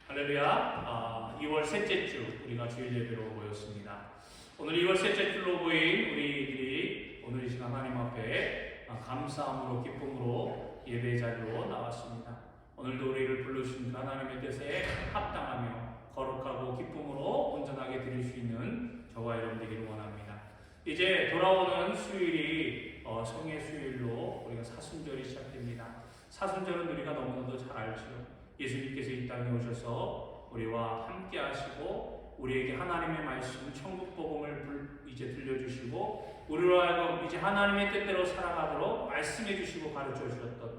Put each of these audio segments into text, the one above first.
할렐루야. 2월 셋째 주 우리가 주일 예배로 모였습니다. 오늘 2월 셋째 주로 모인 우리들이 오늘 이 시간 하나님 앞에 감사함으로 기쁨으로 예배 자리로 나왔습니다. 오늘도 우리를 불러주신 하나님의 뜻에 합당하며 거룩하고 기쁨으로 온전하게 드릴 수 있는 저와 여러분 되기를 원합니다. 이제 돌아오는 수요일이 성의 수요일로 우리가 사순절이 시작됩니다. 사순절은 우리가 너무나도 잘 알죠. 예수님께서 이 땅에 오셔서 우리와 함께 하시고 우리에게 하나님의 말씀, 천국 복음을 이제 들려주시고 우리로 하여금 이제 하나님의 뜻대로 살아가도록 말씀해 주시고 가르쳐 주셨던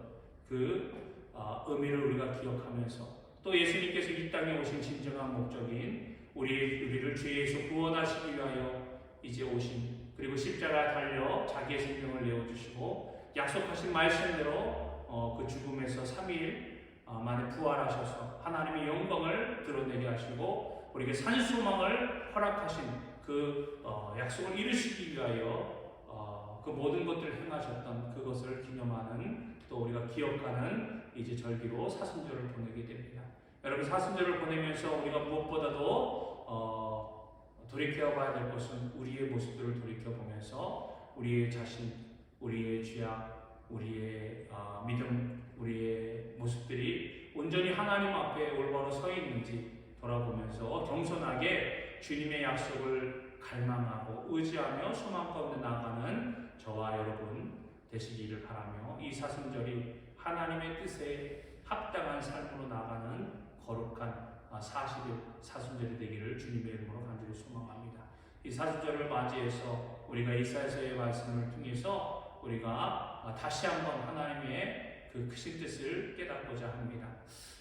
그 의미를 우리가 기억하면서 또 예수님께서 이 땅에 오신 진정한 목적인 우리를 죄에서 구원하시기 위하여 이제 오신, 그리고 십자가에 달려 자기의 생명을 내어주시고 약속하신 말씀대로 그 죽음에서 3일 만에 부활하셔서 하나님의 영광을 드러내게 하시고 우리에게 산소망을 허락하신 그 약속을 이루시기 위하여 그 모든 것들을 행하셨던 그것을 기념하는, 또 우리가 기억하는 이제 절기로 사순절을 보내게 됩니다. 여러분, 사순절을 보내면서 우리가 무엇보다도 돌이켜 봐야 될 것은 우리의 모습들을 돌이켜 보면서 우리의 자신, 우리의 죄악, 우리의 믿음, 우리의 모습들이 온전히 하나님 앞에 올바로 서 있는지 돌아보면서 겸손하게 주님의 약속을 갈망하고 의지하며 소망 가운데 나아가는 저와 여러분 되시기를 바라며, 이 사순절이 하나님의 뜻에 합당한 삶으로 나아가는 거룩한 사순절이 되기를 주님의 이름으로 간절히 소망합니다. 이 사순절을 맞이해서 우리가 이사야서의 말씀을 통해서 우리가 다시 한번 하나님의 그 크신 뜻을 깨닫고자 합니다.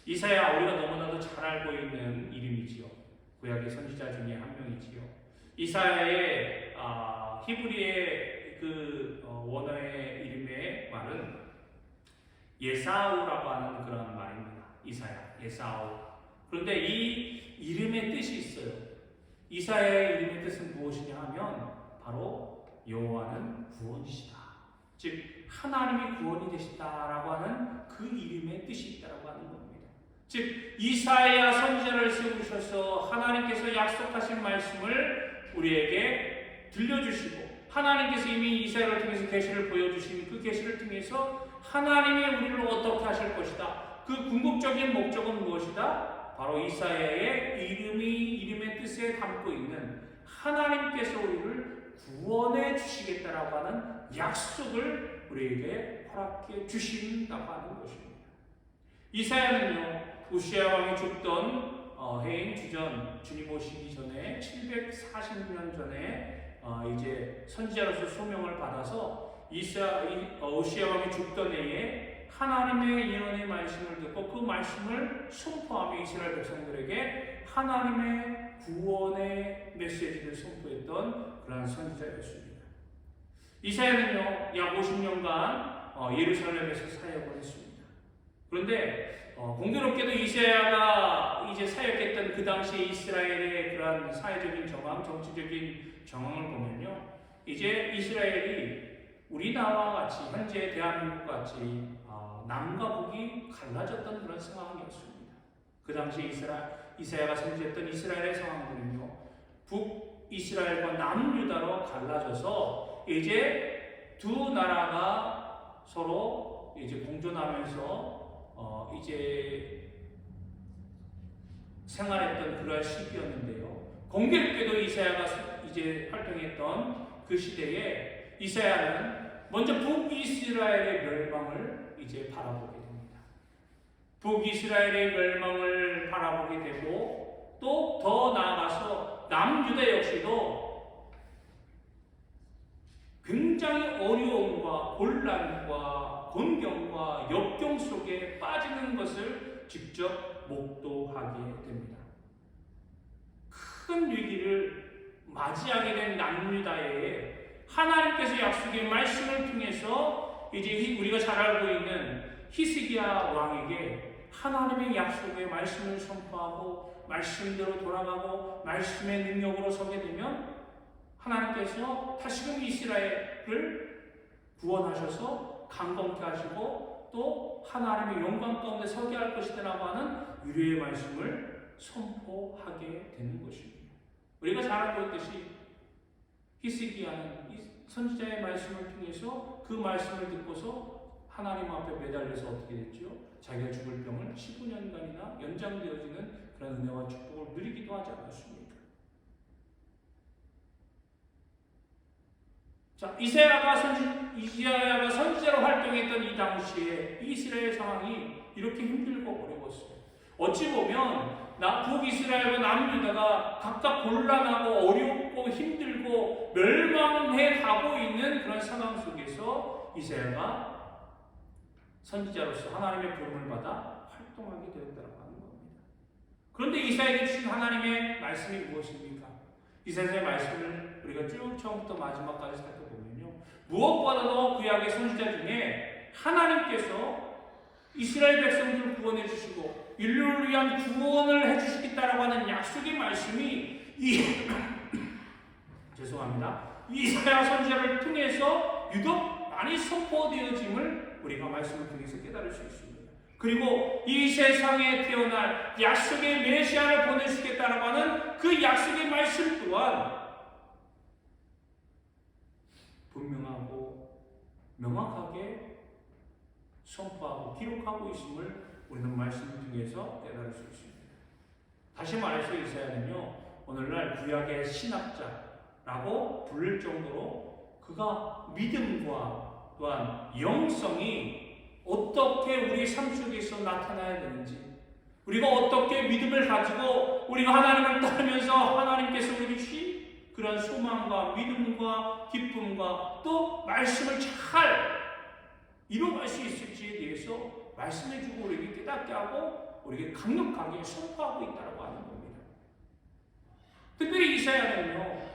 이사야, 우리가 너무나도 잘 알고 있는 이름이지요. 구약의 선지자 중에 한 명이지요. 이사야의 히브리의 그 원어의 이름의 말은 예사우라고 하는 그런 말입니다. 이사야, 예사우. 그런데 이 이름의 뜻이 있어요. 이사야의 이름의 뜻은 무엇이냐 하면 바로 여호와는 구원이시다. 즉 하나님이 구원이 되시다라고 하는 그 이름의 뜻이 있다라고 하는 겁니다. 즉 이사야 선지자를 세우셔서 하나님께서 약속하신 말씀을 우리에게 들려주시고 하나님께서 이미 이사야를 통해서 계시를 보여주신 그 계시를 통해서 하나님이 우리를 어떻게 하실 것이다. 그 궁극적인 목적은 무엇이다? 바로 이사야의 이름의 뜻에 담고 있는 하나님께서 우리를 구원해 주시겠다라고 하는 약속을 우리에게 허락해 주신다고 하는 것입니다. 이사야는요, 우시야 왕이 죽던 해인 주전, 주님 오시기 전에 740년 전에 이제 선지자로서 소명을 받아서 우시야 왕이 죽던 해에 하나님의 예언의 말씀을 듣고 그 말씀을 선포하며 이스라엘 백성들에게 하나님의 구원의 메시지를 선포했던 그러한 선지자였습니다. 이사야는요, 약 50년간 예루살렘에서 사역을 했습니다. 그런데 공교롭게도 이사야가 이제 사역했던 그 당시 이스라엘의 그러한 사회적인 정황, 정치적인 정황을 보면요, 이제 이스라엘이 우리나라와 같이 현재 대한민국 같이 남과 북이 갈라졌던 그런 상황이었습니다. 그 당시 이사야가 선지했던 이스라엘의 상황들은요, 북이스라엘과 남유다로 갈라져서 이제 두 나라가 서로 이제 공존하면서 이제 생활했던 그러한 시기였는데요. 공교롭게도 이사야가 이제 활동했던 그 시대에 이사야는 먼저 북이스라엘의 멸망을 이제 바라보게 됩니다. 북이스라엘의 멸망을 바라보게 되고 또 더 나아가서 남유다 역시도 굉장히 어려움과 곤란과 곤경과 역경 속에 빠지는 것을 직접 목도하게 됩니다. 큰 위기를 맞이하게 된 남유다에 하나님께서 약속의 말씀을 통해서 이제 우리가 잘 알고 있는 히스기야 왕에게 하나님의 약속의 말씀을 선포하고 말씀대로 돌아가고 말씀의 능력으로 서게 되면 하나님께서 다시금 이스라엘을 구원하셔서 강건케 하시고 또 하나님의 영광 가운데 서게 할 것이라고 하는 유료의 말씀을 선포하게 되는 것입니다. 우리가 잘 알고 있듯이 히스기야는 이 선지자의 말씀을 통해서 그 말씀을 듣고서 하나님 앞에 매달려서 어떻게 됐죠? 자기가 죽을 병을 15년간이나 연장되어지는 그런 은혜와 축복을 누리기도 하지 않았습니까? 자, 이사야가 선지자로 활동했던 이 당시에 이스라엘 상황이 이렇게 힘들고 어려웠어요. 어찌 보면 북이스라엘과 남유다가 각각 곤란하고 어렵고 힘들고 멸망해 가고 있는 그런 상황 속에서 이사야가 선지자로서 하나님의 부름을 받아 활동하게 되었다고 하는 겁니다. 그런데 이사야에게 주신 하나님의 말씀이 무엇입니까? 이사야의 말씀을 우리가 쭉 처음부터 마지막까지 살펴보면요, 무엇보다도 구약의 선지자 중에 하나님께서 이스라엘 백성들을 구원해 주시고 인류를 위한 구원을 해 주시겠다라고 하는 약속의 말씀이 이사야 선지자를 통해서 유독 많이 선포되어짐을 우리가 말씀을 통해서 깨달을 수 있습니다. 그리고 이 세상에 태어날 약속의 메시아를 보내시겠다라고 하는 그 약속의 말씀 또한 분명하고 명확하게 선포하고 기록하고 있음을 우리는 말씀을 통해서 깨달을 수 있습니다. 다시 말해서 이사야는요, 오늘날 구약의 신학자라고 부를 정도로 그가 믿음과 또한 영성이 어떻게 우리 삶 속에서 나타나야 되는지, 우리가 어떻게 믿음을 가지고 우리가 하나님을 따르면서 하나님께서 우리 주신 그런 소망과 믿음과 기쁨과 또 말씀을 잘 이뤄갈 수 있을지에 대해서 말씀해주고 우리에게 깨닫게 하고 우리에게 강력하게 선포하고 있다고 하는 겁니다. 특별히 이사야는요,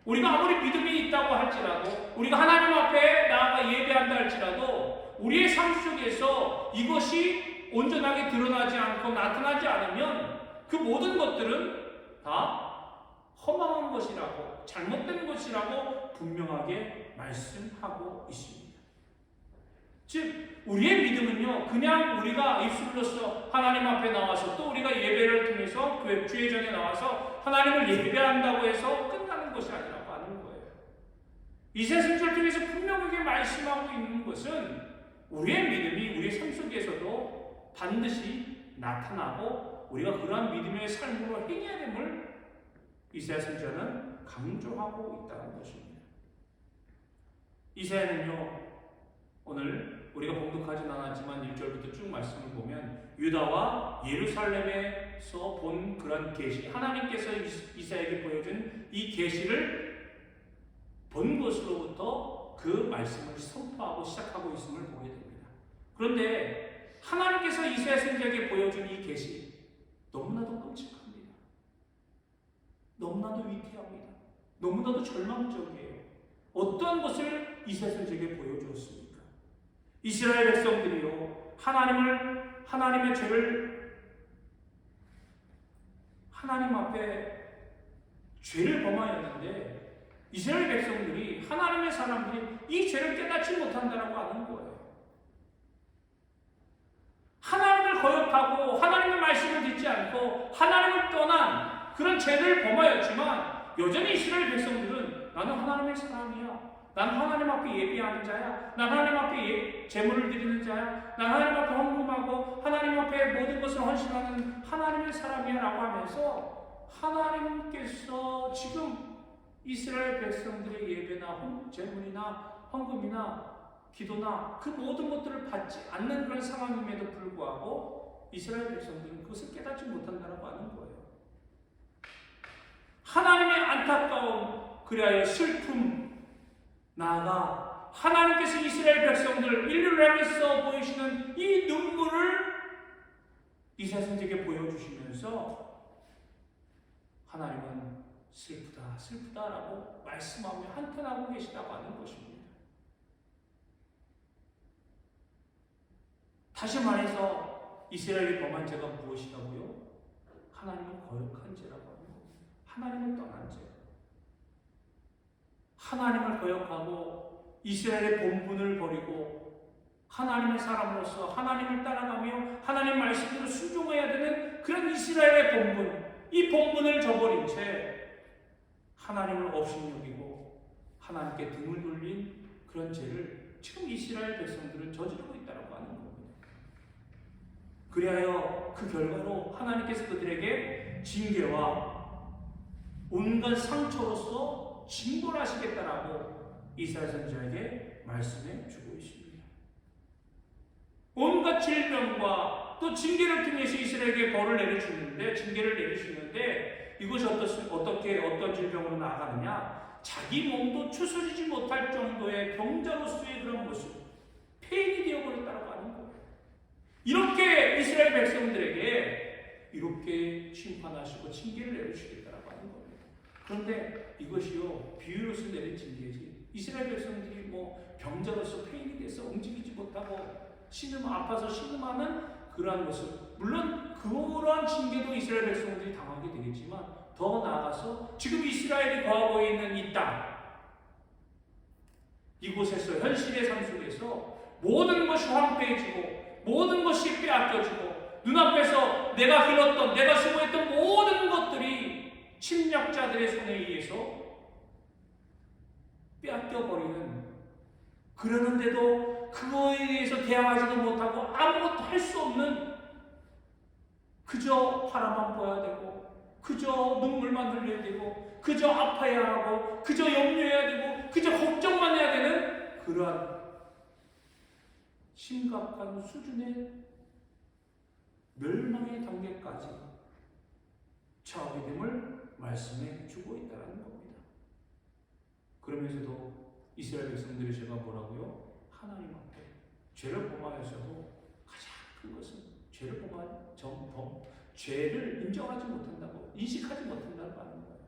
우리가 아무리 믿음이 있다고 할지라도, 우리가 하나님 앞에 나아가 예배한다 할지라도 우리의 삶 속에서 이것이 온전하게 드러나지 않고 나타나지 않으면 그 모든 것들은 다 허망한 것이라고, 잘못된 것이라고 분명하게 말씀하고 있습니다. 즉, 우리의 믿음은요, 그냥 우리가 입술로서 하나님 앞에 나와서 또 우리가 예배를 통해서 주회전에 나와서 하나님을 예배한다고 해서 끝나는 것이 아니라고 하는 거예요. 이사야 선지자를 통해서 분명하게 말씀하고 있는 것은 우리의 믿음이 우리의 삶 속에서도 반드시 나타나고 우리가 그러한 믿음의 삶으로 행해야 됨을 이사야 선지자는 강조하고 있다는 것입니다. 이사야는요, 오늘 우리가 봉독하진 않았지만 1절부터 쭉 말씀을 보면 유다와 예루살렘에서 본 그런 계시, 하나님께서 이사야에게 보여준 이 계시를 본 것으로부터 그 말씀을 선포하고 시작하고 있음을 보게 됩니다. 그런데 하나님께서 이사야 선지자에게 보여준 이 계시 너무나도 끔찍합니다. 너무나도 위태합니다. 너무나도 절망적이에요. 어떠한 것을 이사야 선지자에게 보여주었습니까? 이스라엘 백성들이요, 하나님의 죄를, 하나님 앞에 죄를 범하였는데 이스라엘 백성들이, 하나님의 사람들이 이 죄를 깨닫지 못한다라고 하는 거예요. 하나님을 거역하고 하나님의 말씀을 듣지 않고 하나님을 떠난 그런 죄를 범하였지만 여전히 이스라엘 백성들은 나는 하나님의 사람이야, 난 하나님 앞에 예배하는 자야, 난 하나님 앞에 제물을 드리는 자야, 난 하나님 앞에 헌금하고 하나님 앞에 모든 것을 헌신하는 하나님의 사람이야 라고 하면서 하나님께서 지금 이스라엘 백성들의 예배나 제물이나 헌금이나 기도나 그 모든 것들을 받지 않는 그런 상황임에도 불구하고 이스라엘 백성들은 그것을 깨닫지 못한다고 하는 거예요. 하나님의 안타까움, 그리하여 슬픔, 나아가 하나님께서 이스라엘 백성들, 인류를 향해서 보이시는 이 눈물을 이사야 선지자에게 보여주시면서 하나님은 슬프다, 슬프다라고 말씀하며 한탄하고 계시다고 하는 것입니다. 다시 말해서 이스라엘이 범한 죄가 무엇이라고요? 하나님을 거역한 죄라고 하는 겁니다. 하나님을 떠난 죄. 하나님을 거역하고 이스라엘의 본분을 버리고 하나님의 사람으로서 하나님을 따라가며 하나님의 말씀대로 순종해야 되는 그런 이스라엘의 이스라엘의 본분, 이 본분을 저버린 채 하나님을 업신여기고 하나님께 등을 돌린 그런 죄를 지금 이스라엘 백성들은 저지르고 있다고 하는 겁니다. 그리하여 그 결과로 하나님께서 그들에게 징계와 온갖 상처로서 징벌하시겠다라고 이사야 선지자에게 말씀해 주고 있습니다. 온갖 질병과 또 징계를 통해서 이스라엘에게 벌을 내려주는데, 징계를 내리시는데 이것이 어떤 질병으로 나아가느냐? 자기 몸도 추스리지 못할 정도의 병자로서의 그런 모습, 폐인이 되어버렸다고 하는 거예요. 이렇게 이스라엘 백성들에게 이렇게 심판하시고 징계를 내리시겠다라고 하는 겁니다. 그런데 이것이요, 비유로서 내린 징계지. 이스라엘 백성들이 뭐 병자로서 폐인이 돼서 움직이지 못하고 아파서 신음하는 그러한 모습, 물론 그러한 징계도 이스라엘 백성들이 당하게 되겠지만 더 나아가서 지금 이스라엘이 거하고 있는 이 땅, 이곳에서 현실의 삶 속에서 모든 것이 황폐해지고 모든 것이 빼앗겨지고 눈앞에서 내가 길었던, 내가 수고했던 모든 것들이 침략자들의 손에 의해서 빼앗겨버리는, 그러는데도 그거에 대해서 대항하지도 못하고 아무것도 할 수 없는, 그저 바라만 보아야 되고 그저 눈물만 흘려야 되고 그저 아파야 하고 그저 염려해야 되고 그저 걱정만 해야 되는 그러한 심각한 수준의 멸망의 단계까지 처하게 됨을 말씀해 주고 있다는 겁니다. 그러면서도 이스라엘 백성들이 제가 뭐라고요? 하나님 앞에 죄를 범하여서도 가장 큰 것은 죄를 죄를 인정하지 못한다고, 인식하지 못한다고 하는 거예요.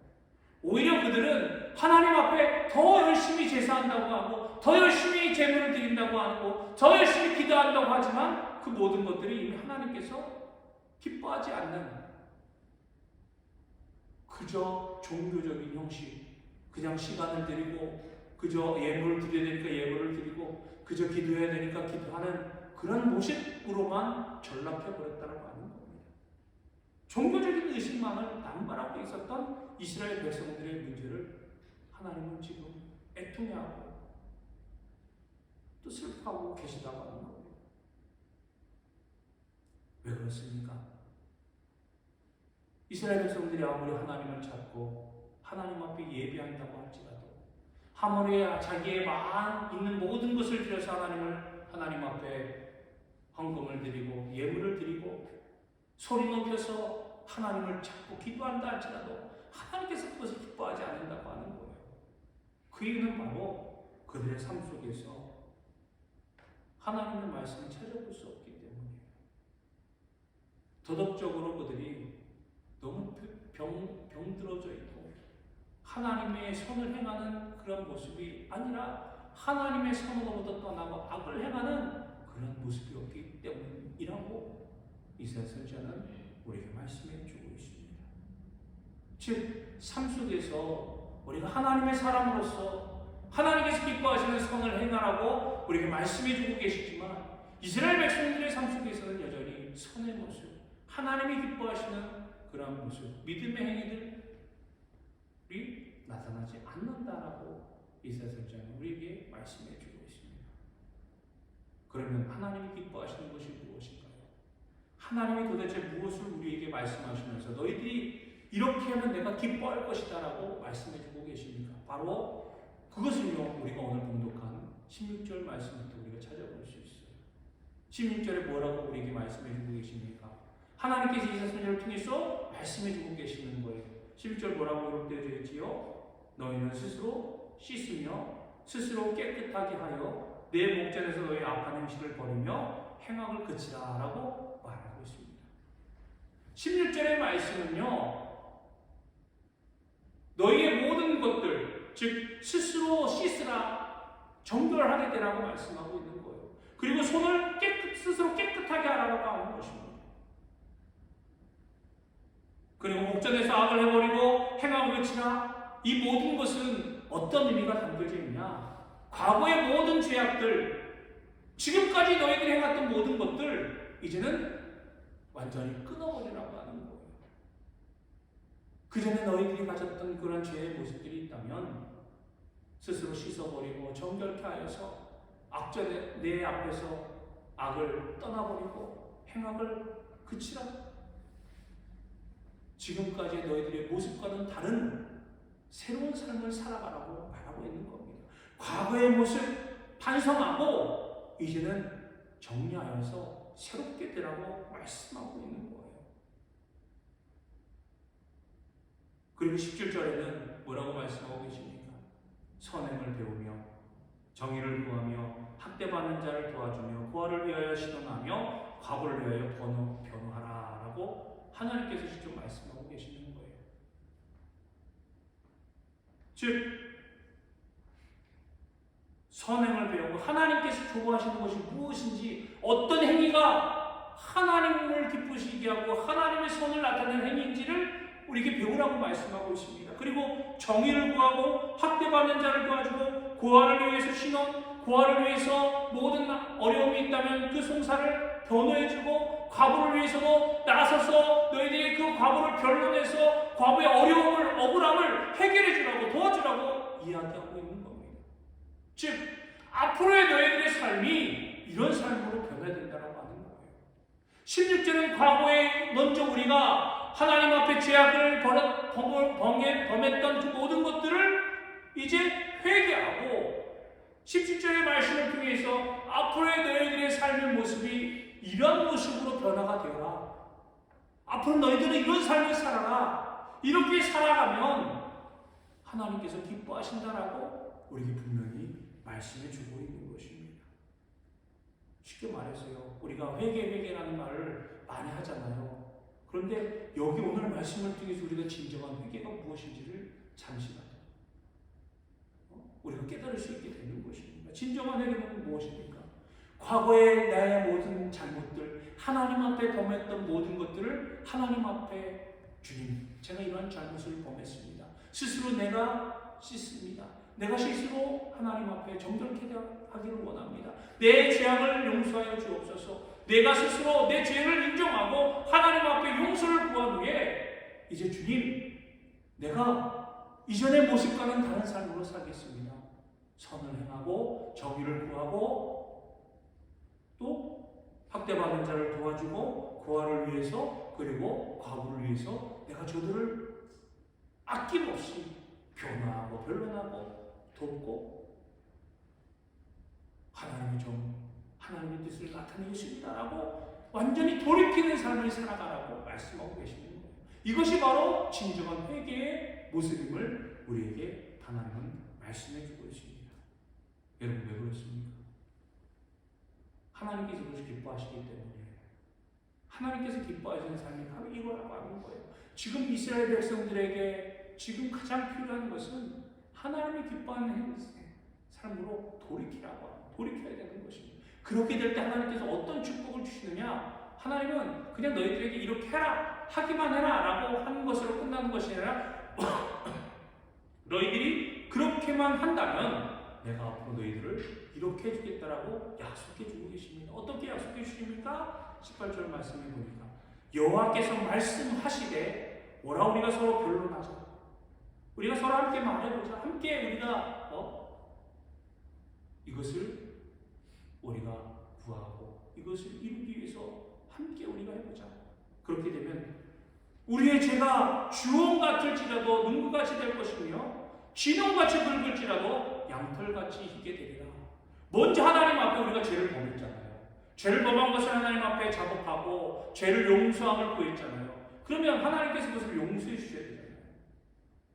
오히려 그들은 하나님 앞에 더 열심히 제사한다고 하고 더 열심히 제물을 드린다고 하고 더 열심히 기도한다고 하지만 그 모든 것들이 이미 하나님께서 기뻐하지 않는 그저 종교적인 형식, 그냥 시간을 드리고 그저 예물을 드려야 되니까 예물을 드리고 그저 기도해야 되니까 기도하는 그런 모습으로만 전락해버렸다고 하는 겁니다. 종교적인 의식만을 남발하고 있었던 이스라엘 백성들의 문제를 하나님은 지금 애통해하고 또 슬퍼하고 계시다고 하는 겁니다. 왜 그렇습니까? 이스라엘 백성들이 아무리 하나님을 찾고 하나님 앞에 예배한다고 할지라도 아무리 자기의 마음 있는 모든 것을 들여서 하나님 앞에 헌금을 드리고 예물을 드리고 소리 높여서 하나님을 찾고 기도한다 할지라도 하나님께서 그것을 기뻐하지 않는다고 하는 거예요. 그 이유는 바로 그들의 삶 속에서 하나님의 말씀을 찾아볼 수 없기 때문이에요. 도덕적으로 그들이 너무 병들어져 있고 하나님의 선을 행하는 그런 모습이 아니라 하나님의 선으로부터 떠나고 악을 행하는 그런 모습이 없기 때문이라고 이사야 선지자는 우리에게 말씀해 주고 있습니다. 즉, 삶 속에서 우리가 하나님의 사람으로서 하나님께서 기뻐하시는 선을 행하라고 우리에게 말씀해 주고 계시지만 이스라엘 백성들의 삶 속에서는 여전히 선의 모습, 하나님이 기뻐하시는 그런 모습, 믿음의 행위들이 나타나지 않는다라고 이사야 선지자는 우리에게 말씀해 주고 있습니다. 그러면 하나님이 기뻐하시는 것이 무엇인가요? 하나님이 도대체 무엇을 우리에게 말씀하시면서 너희들이 이렇게 하면 내가 기뻐할 것이다 라고 말씀해 주고 계십니까? 바로 그것은요, 우리가 오늘 봉독한 16절 말씀부터 우리가 찾아볼 수 있어요. 16절에 뭐라고 우리에게 말씀해 주고 계십니까? 하나님께서 이사야 선지자를 통해서 말씀해 주고 계시는 거예요. 11절 뭐라고 기록되어 있지요? 너희는 스스로 씻으며 스스로 깨끗하게 하여 내 목전에서 너희 악한 행실을 버리며 행악을 그치라 라고 말하고 있습니다. 16절의 말씀은요, 너희의 모든 것들, 즉 스스로 씻으라, 정결을 하게 되라고 말씀하고 있는 거예요. 그리고 손을 스스로 깨끗하게 하라고 하는 것입니다. 그리고 목전에서 악을 해버리고 행악을 그치라, 이 모든 것은 어떤 의미가 담겨져 있냐? 과거의 모든 죄악들, 지금까지 너희들이 해왔던 모든 것들 이제는 완전히 끊어버리라고 하는 거예요. 그전에 너희들이 가졌던 그런 죄의 모습들이 있다면 스스로 씻어버리고 정결케 하여서 악전에 내 앞에서 악을 떠나버리고 행악을 그치라. 지금까지 너희들의 모습과는 다른 새로운 삶을 살아가라고 말하고 있는 겁니다. 과거의 모습 반성하고 이제는 정리하여서 새롭게 되라고 말씀하고 있는 거예요. 그리고 17절에는 뭐라고 말씀하고 계십니까? 선행을 배우며 정의를 구하며 학대받는 자를 도와주며 부활을 위하여 신원하며 과거를 위하여 변호하라라고 하나님께서 직접 말씀하고 계시는 거예요. 즉 선행을 배우고 하나님께서 좋아하시는 것이 무엇인지, 어떤 행위가 하나님을 기쁘시게 하고 하나님의 선을 나타내는 행위인지를 우리에게 배우라고 말씀하고 있습니다. 그리고 정의를 구하고 학대받는 자를 도와주고 고아를 위해서 신원, 고아를 위해서 모든 어려움이 있다면 그 송사를 변호해주고 과부를 위해서도 나서서 너희들이 그 과부를 변론해서 과부의 어려움을, 억울함을 해결해주라고 도와주라고 이야기하고 있는 겁니다. 즉 앞으로의 너희들의 삶이 이런 삶으로 변해야 된다고 하는 거예요. 16절은 과거에 먼저 우리가 하나님 앞에 죄악을 범했던 그 모든 것들을 이제 회개하고 17절의 말씀을 통해서 앞으로의 너희들의 삶의 모습이 이런 모습으로 변화가 되어라. 앞으로 너희들은 이런 삶을 살아라. 이렇게 살아가면 하나님께서 기뻐하신다라고 우리에게 분명히 말씀해 주고 있는 것입니다. 쉽게 말해서요, 우리가 회개라는 말을 많이 하잖아요. 그런데 여기 오늘 말씀을 통해서 우리가 진정한 회개가 무엇인지를 잠시만 우리가 깨달을 수 있게 되는 것입니다. 진정한 회개는 무엇입니까? 과거의 나의 모든 잘못들, 하나님 앞에 범했던 모든 것들을 하나님 앞에, 주님, 제가 이러한 잘못을 범했습니다. 스스로 내가 씻습니다. 내가 스스로 하나님 앞에 정결케 하기를 원합니다. 내 죄악을 용서하여 주옵소서. 내가 스스로 내 죄를 인정하고 하나님 앞에 용서를 구한 후에 이제 주님, 내가 이전의 모습과는 다른 삶으로 살겠습니다. 선을 행하고 정의를 구하고 또 학대받은 자를 도와주고 고아를 위해서 그리고 과부를 위해서 내가 저들을 아낌없이 변화하고 변론하고 돕고 하나님의 뜻을 나타내겠습니다라고 완전히 돌이키는 삶을 살아가라고 말씀하고 계시는 거예요. 이것이 바로 진정한 회개의 모습임을 우리에게 하나님은 말씀해 주고 있습니다. 여러분, 왜 그렇습니까? 하나님께서 그것을 기뻐하시기 때문에, 하나님께서 기뻐하시는 삶이 바로 이거라고 하는 거예요. 지금 이스라엘 백성들에게 지금 가장 필요한 것은 하나님이 기뻐하는 삶으로 돌이켜야 되는 것입니다. 그렇게 될 때 하나님께서 어떤 축복을 주시느냐? 하나님은 그냥 너희들에게 이렇게 해라, 하기만 해라 라고 하는 것으로 끝나는 것이 아니라 너희들이 그렇게만 한다면 내가 앞으로 너희들을 이렇게 해주겠다라고 약속해 주고 계십니다. 어떻게 약속해 주십니까? 18절 말씀해 보니까 여호와께서 말씀하시되 오라, 우리가 서로 변론하자. 우리가 서로 함께 말해보자. 함께 우리가 이것을 우리가 구하고 이것을 이루기 위해서 함께 우리가 해보자. 그렇게 되면 우리의 죄가 주홍 같을지라도 눈구같이 될 것이며 진홍같이 붉을지라도 양털같이 희게 되리라. 먼저 하나님 앞에 우리가 죄를 범했잖아요. 죄를 범한 것을 하나님 앞에 작업하고 죄를 용서함을 구했잖아요. 그러면 하나님께서 그것을 용서해 주셔야 되잖아요.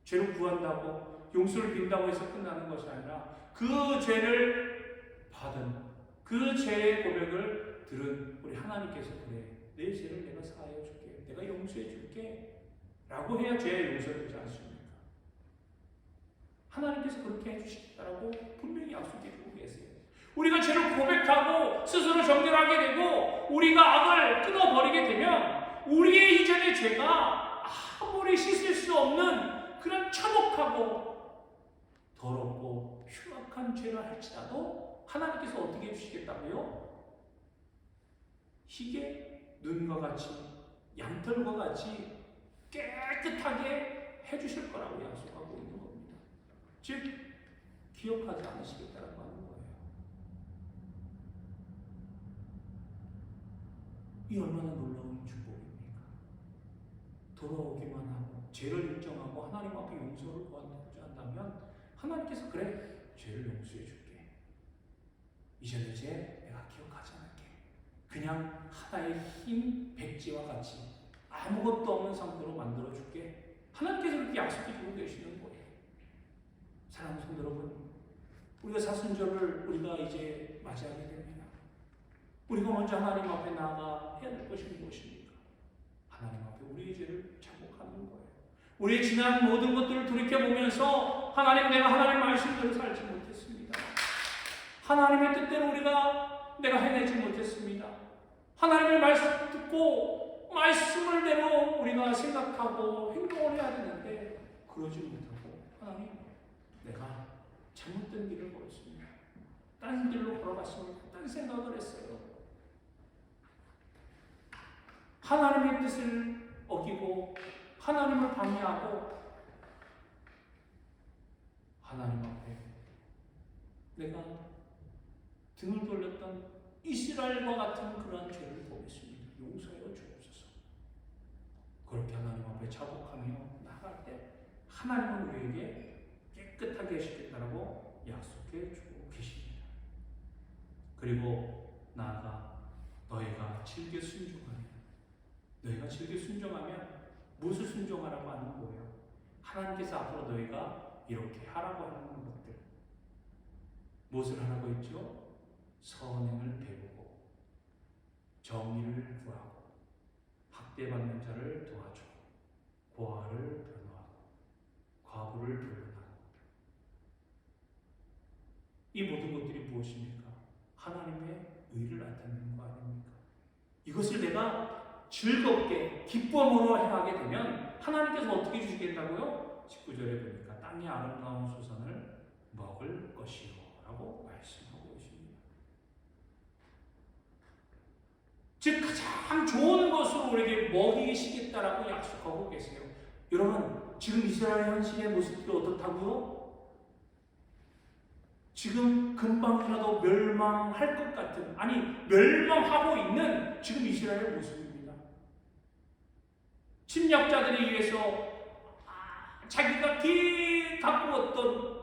죄를 구한다고 용서를 빈다고 해서 끝나는 것이 아니라 그 죄를 받은 그 죄의 고백을 들은 우리 하나님께서 그래, 내 죄를 내가 사하여 줄게, 내가 용서해 줄게 라고 해야 죄의 용서가 되지 않습니까? 하나님께서 그렇게 해주시겠다라고 분명히 약속해 주고 계세요. 우리가 죄를 고백하고 스스로 정결하게 되고 우리가 악을 끊어버리게 되면 우리의 이전의 죄가 아무리 씻을 수 없는 그런 참혹하고 더럽고 흉악한 죄를 할지라도 하나님께서 어떻게 해주시겠다고요? 희게 눈과 같이 양털과 같이 깨끗하게 해주실 거라고 약속하고 있는 겁니다. 즉 기억하지 않으시겠다라고 하는 거예요. 이 얼마나 놀라운 축복입니까? 돌아오기만 하고 죄를 인정하고 하나님 앞에 용서를 구하고자 한다면 하나님께서 그래, 죄를 용서해 줄게. 이제 내 죄 내가 기억하지 않을게. 그냥 하나의 흰 백지와 같이 아무것도 없는 상태로 만들어 줄게. 하나님께서 그렇게 약속해 주고 계시는 거예요. 사랑하는 성도 여러분, 우리가 사순절을 우리가 이제 맞이하게 됩니다. 우리가 먼저 하나님 앞에 나아가 해야 될 것이 무엇입니까? 하나님 앞에 우리의 죄를 자복하는 거예요. 우리의 지난 모든 것들을 돌이켜보면서 하나님, 내가 하나님 말씀대로 살지 못했습니다. 하나님의 뜻대로 내가 해내지 못했습니다. 하나님의 말씀 듣고 말씀을 대로 우리가 생각하고 행동을 해야 되는데 그러지 못하고 하나님, 내가 잘못된 길을 걸었습니다. 딴 길로 걸어갔습니다. 딴 생각을 했어요. 하나님의 뜻을 어기고 하나님을 방해하고 하나님 앞에 내가 등을 돌렸던 이스라엘과 같은 그러한 죄를 보겠습니다. 용서하여 주옵소서. 그렇게 하나님 앞에 자복하며 나아갈 때 하나님은 우리에게 깨끗하게 해주시겠다라고 약속해 주고 계십니다. 그리고 나아가 너희가 즐겨 순종하면 무엇을 순종하라고 하는 거예요? 하나님께서 앞으로 너희가 이렇게 하라고 하는 것들, 무엇을 하라고 했죠? 선행을 배우고 정의를 구하고 학대받는 자를 도와주고 고아를 변호하고 과부를 변론하고. 이 모든 것들이 무엇입니까? 하나님의 의를 나타내는 거 아닙니까? 이것을 내가 즐겁게 기쁨으로 행하게 되면 하나님께서 어떻게 주시겠다고요? 19절에 보니까 땅의 아름다운 소산을 먹을 것이요 라고 말씀하고 계십니다. 즉 가장 좋은 것으로 우리에게 먹이시겠다라고 약속하고 계세요. 여러분, 지금 이스라엘 현실의 모습이 어떻다고요? 지금 금방이라도 멸망할 것 같은, 아니 멸망하고 있는 지금 이스라엘의 모습입니다. 침략자들에 의해서 자기가 가꾸었던,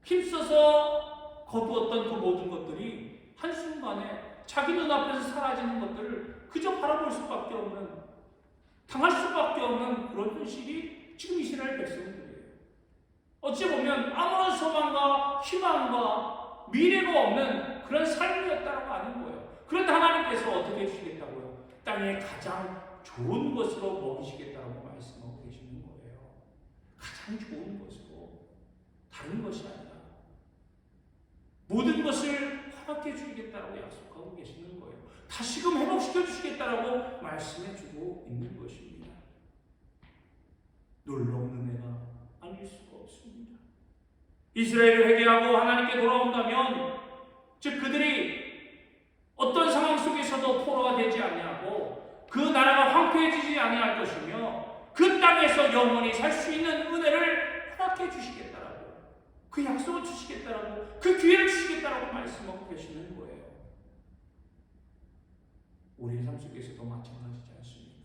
힘써서 거두었던 그 모든 것들이 한순간에 자기 눈앞에서 사라지는 것들을 그저 바라볼 수밖에 없는, 당할 수밖에 없는 그런 현실이 지금 이스라엘 백성들이에요. 어찌 보면 아무런 소망과 희망과 미래가 없는 그런 삶이었다고 하는 거예요. 그런데 하나님께서 어떻게 해주시겠다고요? 땅에 가장 좋은 것으로 먹이시겠다고 말씀하고 계시는 거예요. 가장 좋은 것으로, 다른 것이 아니라 모든 것을 허락해 주시겠다고 약속하고 계시는 거예요. 다시금 회복시켜 주시겠다고 말씀해 주고 있는 것입니다. 놀라운 은혜가 아닐 수가 없습니다. 이스라엘을 회개하고 하나님께 돌아온다면, 즉 그들이 어떤 상황 속에서도 포로가 되지 아니하고 그 나라가 황폐해지지 아니할 것이며 그 땅에서 영원히 살 수 있는 은혜를 허락해 주시겠다라고, 그 약속을 주시겠다라고, 그 기회를 주시겠다라고 말씀하고 계시는 거예요. 우리의 삶 속에서도 마찬가지지 않습니까?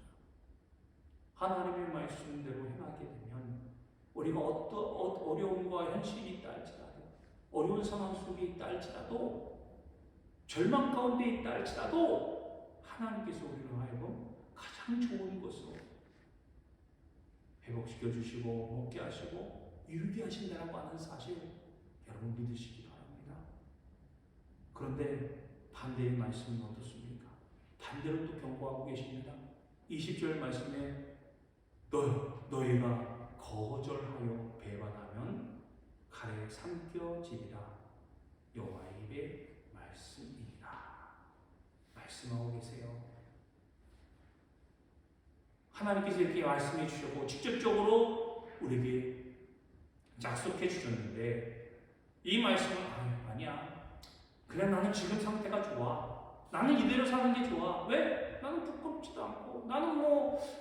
하나님의 말씀대로 행하게 되면 우리가 어떤 어려움과 현실이 있다 할지라도, 어려운 상황 속에 있다 할지라도, 절망 가운데 있다 할지라도 하나님께서 우리를 하여금 가장 좋은 것으로 회복시켜 주시고 먹게 하시고 이루게 하신다고 하는 사실, 여러분 믿으시기 바랍니다. 그런데 반대의 말씀은 어떻습니까? 반대로 또 경고하고 계십니다. 20절 말씀에 너희가 거절하여 배반하면 칼에 삼켜지리라 여호와의 입의 말씀이니라 말씀하고 계세요. 하나님께서 이렇게 말씀해 주셨고 직접적으로 우리에게 약속해 주셨는데 이 말씀은 아니야. 그래, 나는 지금 상태가 좋아. 나는 이대로 사는 게 좋아. 왜? 나는 부끄럽지도 않고, 나는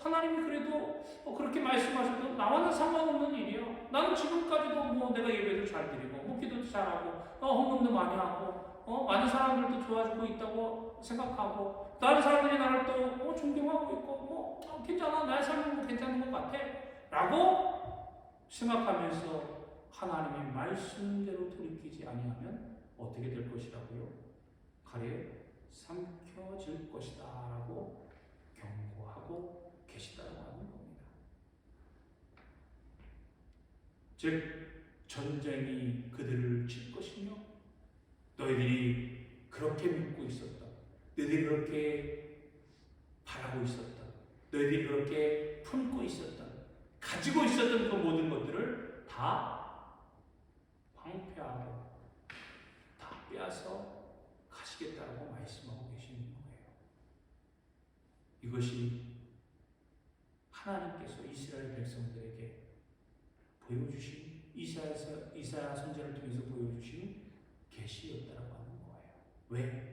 하나님이 그래도 그렇게 말씀하셔도 나와는 상관없는 일이야. 나는 지금까지도 뭐 내가 예배도 잘 드리고 뭐 기도도 잘하고 헌금도 많이 하고 많은 사람들도 도와주고 있다고 생각하고 다른 사람들이 나를 또 존경하고 있고 괜찮아, 나의 삶은 뭐 괜찮은 것 같아 라고 생각하면서 하나님의 말씀대로 돌이키지 아니하면 어떻게 될 것이라고요? 가래 삼켜질 것이다 라고 경고하고 계시다고 하는 겁니다. 즉 전쟁이 그들을 칠 것이며 너희들이 그렇게 믿고 있었다, 너희들이 그렇게 바라고 있었다, 너희들이 그렇게 품고 있었다, 가지고 있었던 그 모든 것들을 다 황폐하고 다 빼앗아 가시겠다고 말씀하고 계시는 거예요. 이것이 하나님께서 이스라엘 백성들에게 보여주신 이사야 선지자를 통해서 보여주신 계시였다라고 하는 거예요.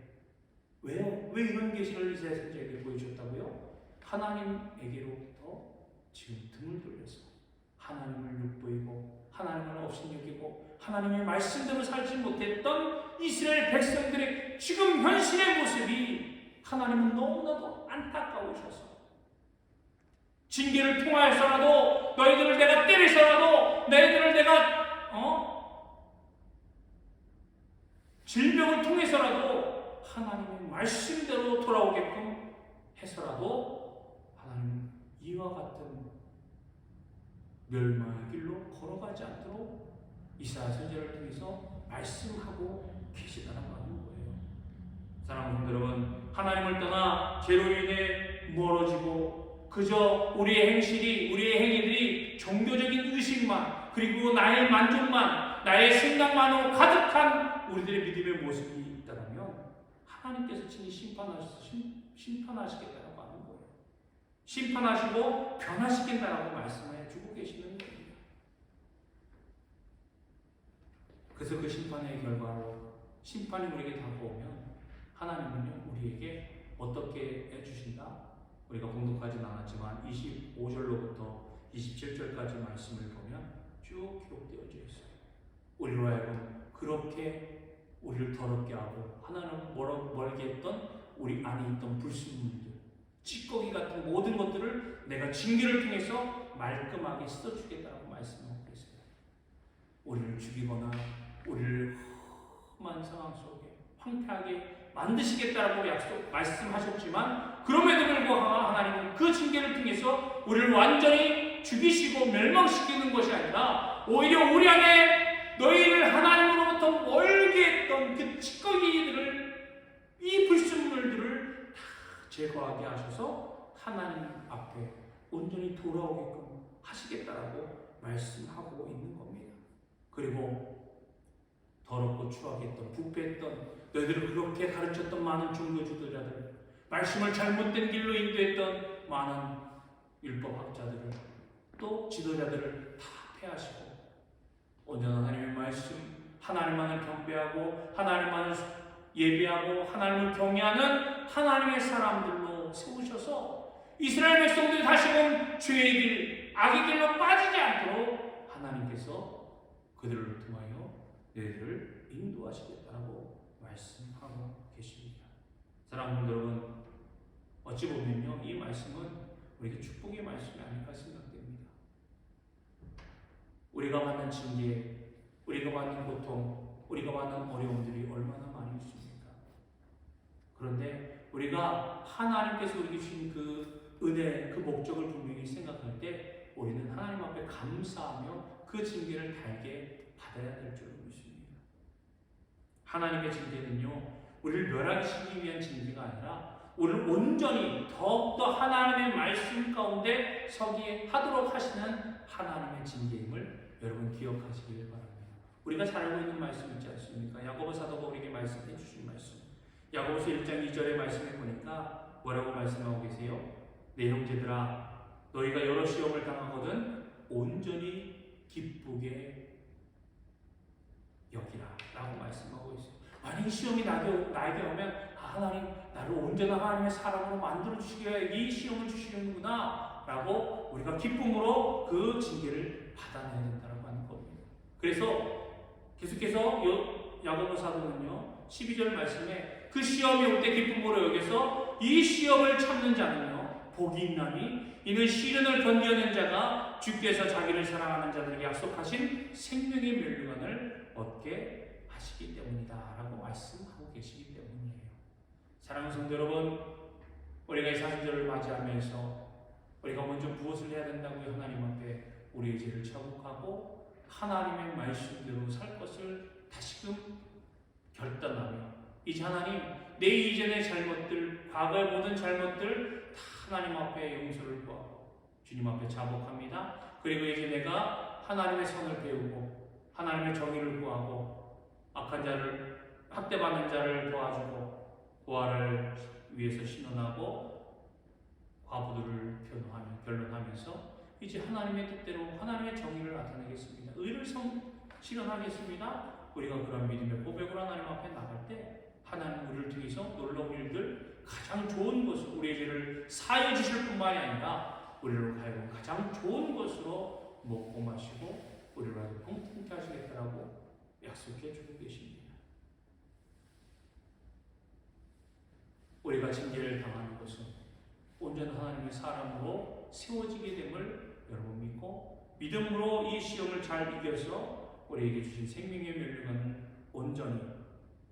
왜 이런 계시를 이사야 선지자에게 보여줬다고요? 하나님에게로부터 지금 등을 돌려서 하나님을 욕보이고 하나님을 업신여기고 하나님의 말씀대로 살지 못했던 이스라엘 백성들의 지금 현실의 모습이 하나님은 너무나도 안타까우셔서 징계를 통하여서라도 너희들을 내가 때리서라도 너희들을 내가 질병을 통해서라도 하나님의 말씀대로 돌아오게끔 해서라도 하나님은 이와 같은 멸망의 길로 걸어가지 않도록 이사야 선지자를 통해서 말씀하고 계시다는 거예요. 사랑하는 여러분, 하나님을 떠나 죄로 인해 멀어지고 그저 우리의 행실이, 우리의 행위들이 종교적인 의식만 그리고 나의 만족만, 나의 생각만으로 가득한 우리들의 믿음의 모습이 있다면 하나님께서 친히 심판하시겠다고 하는 거예요. 심판하시고 변화시킨다라고 말씀해 주고 계시는 겁니다. 그래서 그 심판의 결과로 심판이 우리에게 다가오면 하나님은요 우리에게 어떻게 해주신다? 우리가 공독하진 않았지만 25절로부터 27절까지 말씀을 보면 쭉 기록되어져 있어요. 우리로 하여금 그렇게 우리를 더럽게 하고 하나님을 멀게 했던 우리 안에 있던 불순물들, 찌꺼기 같은 모든 것들을 내가 징계를 통해서 말끔하게 씻어주겠다고 말씀하고 있어요. 우리를 죽이거나 우리를 험한 상황 속에 황폐하게 만드시겠다라고 말씀하셨지만 그럼에도 불구하고 하나님은 그 징계를 통해서 우리를 완전히 죽이시고 멸망시키는 것이 아니라 오히려 우리 안에 너희를 하나님으로부터 멀게 했던 그 찌꺼기들을, 이 불순물들을 다 제거하게 하셔서 하나님 앞에 온전히 돌아오게끔 하시겠다라고 말씀하고 있는 겁니다. 그리고 더럽고 추악했던, 부패했던, 너희들을 그렇게 가르쳤던 많은 종교 지도자들, 말씀을 잘못된 길로 인도했던 많은 율법학자들을, 또 지도자들을 다 폐하시고 온전한 하나님의 말씀, 하나님만을 경배하고 하나님만을 예배하고 하나님을 경외하는 하나님의 사람들로 세우셔서 이스라엘 백성들이 다시금 죄의 길, 악의 길로 빠지지 않도록 하나님께서 그들을 통하여 너희들을 인도하시겠다고 말씀하고 계십니다. 사랑하는 여러분, 어찌 보면요 이 말씀은 우리에게 축복의 말씀이 아닐까 생각됩니다. 우리가 받는 징계, 우리가 받는 고통, 우리가 받는 어려움들이 얼마나 많이 있습니까? 그런데 우리가 하나님께서 우리에게 주신 그 은혜, 그 목적을 분명히 생각할 때 우리는 하나님 앞에 감사하며 그 징계를 달게 받아야 될 줄 믿습니다. 하나님의 징계는요 우리를 멸하시기 위한 징계가 아니라 우리를 온전히 더욱더 하나님의 말씀 가운데 서게 하도록 하시는 하나님의 징계임을 여러분 기억하시길 바랍니다. 우리가 잘 알고 있는 말씀 있지 않습니까? 야고보 사도가 우리에게 말씀해 주신 말씀, 야고보서 1장 2절의 말씀에 보니까 뭐라고 말씀하고 계세요? 내 형제들아, 너희가 여러 시험을 당하거든 온전히 기쁘게 여기라 라고 말씀하고 있어요. 만약 시험이 나에게 오면 하나님 나를 온전한 하나님의 사람으로 만들어주시기에 이 시험을 주시려는구나 라고 우리가 기쁨으로 그 징계를 받아내야 된다고 하는 겁니다. 그래서 계속해서 야고보 사도는요 12절 말씀에 그 시험이 올 때 기쁨으로 여겨서 이 시험을 참는 자는요 복이 있나니 이는 시련을 견뎌낸 자가 주께서 자기를 사랑하는 자들에게 약속하신 생명의 멸류관을 얻게 하시기 때문이다 라고 말씀하고 계시기 때문이에요. 사랑하는 성도 여러분, 우리가 이 사순절을 맞이하면서 우리가 먼저 무엇을 해야 된다고요? 하나님 앞에 우리의 죄를 자복하고 하나님의 말씀대로 살 것을 다시금 결단하며 이제 하나님 내 이전의 잘못들, 과거의 모든 잘못들 다 하나님 앞에 용서를 구하고 주님 앞에 자복합니다. 그리고 이제 내가 하나님의 선을 배우고 하나님의 정의를 구하고 악한 자를 학대받는 자를 도와주고 고아를 위해서 신원하고 과부들을 변론하면서 이제 하나님의 뜻대로 하나님의 정의를 나타내겠습니다. 의를 실현하겠습니다. 우리가 그런 믿음의 고백으로 하나님 앞에 나갈 때 하나님 우리를 통해서 놀라운 일들 가장 좋은 것으로 우리의 죄를 사해 주실 뿐만이 아니라 우리를 하여금 가장 좋은 것으로 먹고 마시고 우리를 하여금 평통케 하시겠다라고 약속해 주고 계십니다. 우리가 징계를 당하는 것은 온전한 하나님의 사람으로 세워지게 됨을 여러분 믿고 믿음으로 이 시험을 잘 이겨서 우리에게 주신 생명의 멸류관을 온전히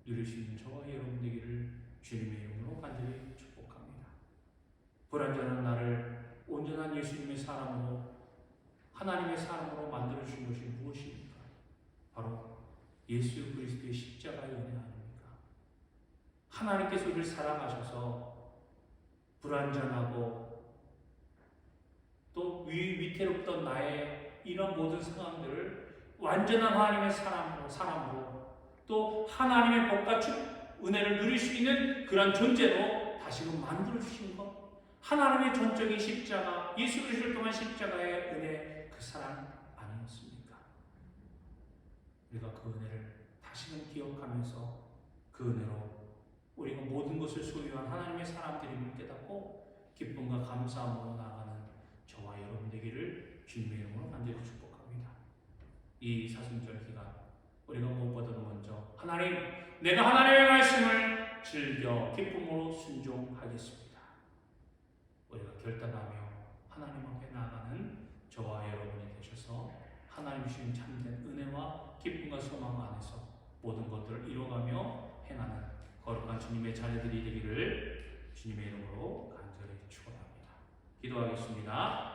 누릴 수 있는 저와 여러분 되기를 주님의 이름으로 간절히 축복합니다. 불완전한 나를 온전한 예수님의 사람으로 하나님의 사람으로 만들어주신 것이 무엇입니까? 바로 예수 그리스도의 십자가의 은혜 아닙니까? 하나님께서 우리를 사랑하셔서 불완전하고 또 위태롭던 나의 이런 모든 상황들을 완전한 하나님의 사람으로 또 하나님의 복과 은혜를 누릴 수 있는 그런 존재로 다시금 만들어주신 것, 하나님의 전적인 십자가, 예수 그리스도를 통한 십자가의 은혜, 그 사랑 아니었습니까? 우리가 그 은혜를 다시금 기억하면서 그 은혜로 우리가 모든 것을 소유한 하나님의 사람들임을 깨닫고 기쁨과 감사함으로 나아가는 저와 여러분 되기를 주님의 이름으로 간절히 축복합니다. 이 사순절 기간 우리가 무엇보다도 먼저 하나님, 내가 하나님의 말씀을 즐겨 기쁨으로 순종하겠습니다. 우리가 결단하며 하나님 앞에 나아가는 저와 여러분이 되셔서 하나님 주신 참된 은혜와 기쁨과 소망 안에서 모든 것들을 이뤄가며 행하는 거룩한 주님의 자녀들이 되기를 주님의 이름으로 간절히 축원합니다. 기도하겠습니다.